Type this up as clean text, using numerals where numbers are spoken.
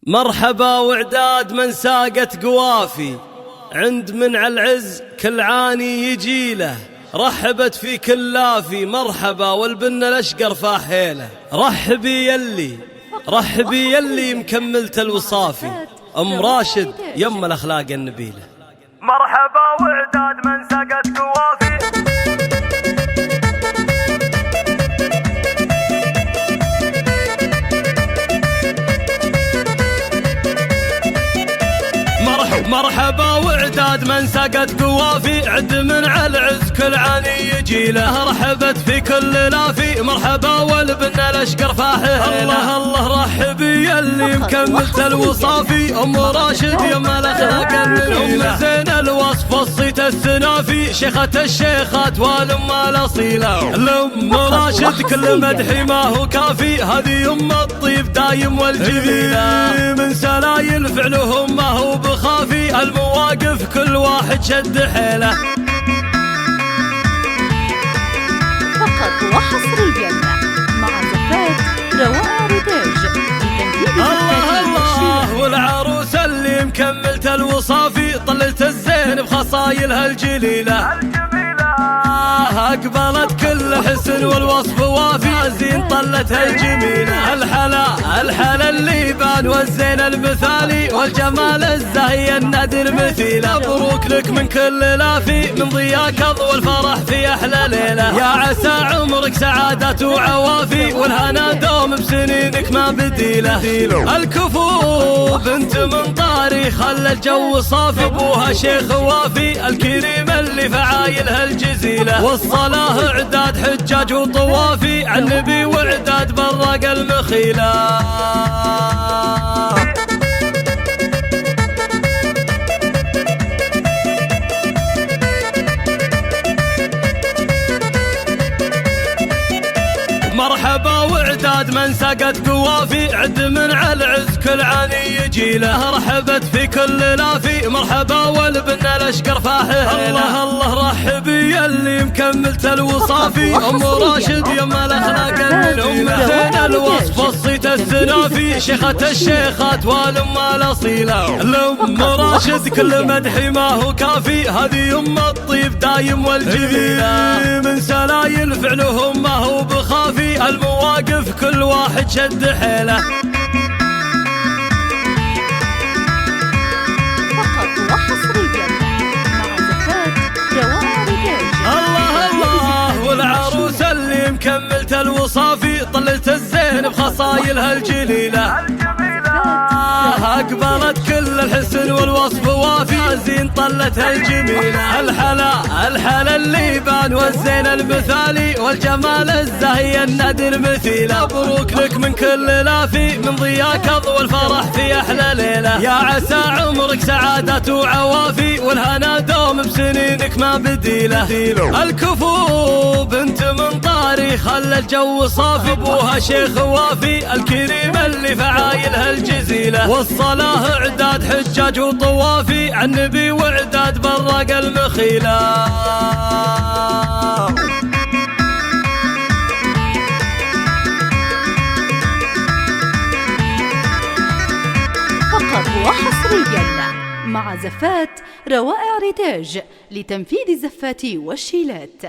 مرحبا وعداد من ساقت قوافي، عند منع العز كل عاني يجيله، رحبت في كلافي مرحبا والبن الاشقر فاحيله. رحبي يلي مكملت الوصافي، ام راشد يم الاخلاق النبيله. مرحبا وعداد من ساقت قوافي، مرحبا وعداد من سقت قوافي، عد من على العز كل عاني يجيله، رحبت في كل لافي مرحبا والبن الاشقر فاحيله. الله رحبي يلي مكملت الوصافي، ام راشد يم الاخلاق النبيله، ام زين الوصف الصيت السنافي، شيخة الشيخات والام الاصيله. الام راشد كل مدحي ما هو كافي، هذه ام الطيب دايم والجميله، من سلايل فعلهم ما هو بخافي، المواقف كل واحد شد حيله. فقط وحصريا مع زفات روائع ريتاج لتنفيذ الله والعروس اللي مكملت الوصافي، طلت الزين بخصايلها الجليله، أقبلت كل حسن والوصف وافي، زين طلتها الجميلة. الحلا اللي بان والزين المثالي، والجمال الزاهي النادر مثيله، مبروك لك من كل لافي، من ضياك اضوى الفرح في احلى ليله، يا عسى عمرك سعادة وعوافي، والهنا دوم بسنينك ما بديله. الكفو بنت من طاري خلى الجو صافي، ابوها شيخ وافي الكريم اللي فعايلها الجزيله، والصلاه عداد حجاج وطوافي، عالنبي وعداد برق المخيله. مرحبا وعداد من سقت قوافي، عد من على العز كل عاني يجيله، رحبت في كل لافي مرحبا والبن الاشقر فاحيله. الله رحبي يلي مكملت الوصافي، ام راشد يم الاخلاق النبيله، زين الوصف الصيت السنافي، شيخة الشيخات والام الاصيله. الام راشد كل مدحي ما هو كافي، هذه ام الطيب دايم والجميله، من سلايل فعلهم ما هو بخافي، المواقف كل واحد شد حيله. فقط وحصريا مع زفات روائع ريتاج. الله والعروس اللي مكملت الوصافي، طلت الزين بخصايلها الجليله، أقبلت كل الحسن والوصف وافي، زين طلتها الجميلة. الحلا اللي بان والزين المثالي، والجمال الزاهي النادر مثيله، مبروك لك من كل لافي، من ضياك اضوى الفرح في احلى ليله، يا عسى عمرك سعادة وعوافي، والهنا دوم بسنينك ما بديله. الكفو بنت من طاري خلى الجو صافي، ابوها شيخ وافي الكريم اللي فعايلها الجزيله، والصلاه عداد حجاج وطوافي، عالنبي وعداد برق المخيله. فقط وحصريا مع زفات روائع ريتاج لتنفيذ الزفات والشيلات.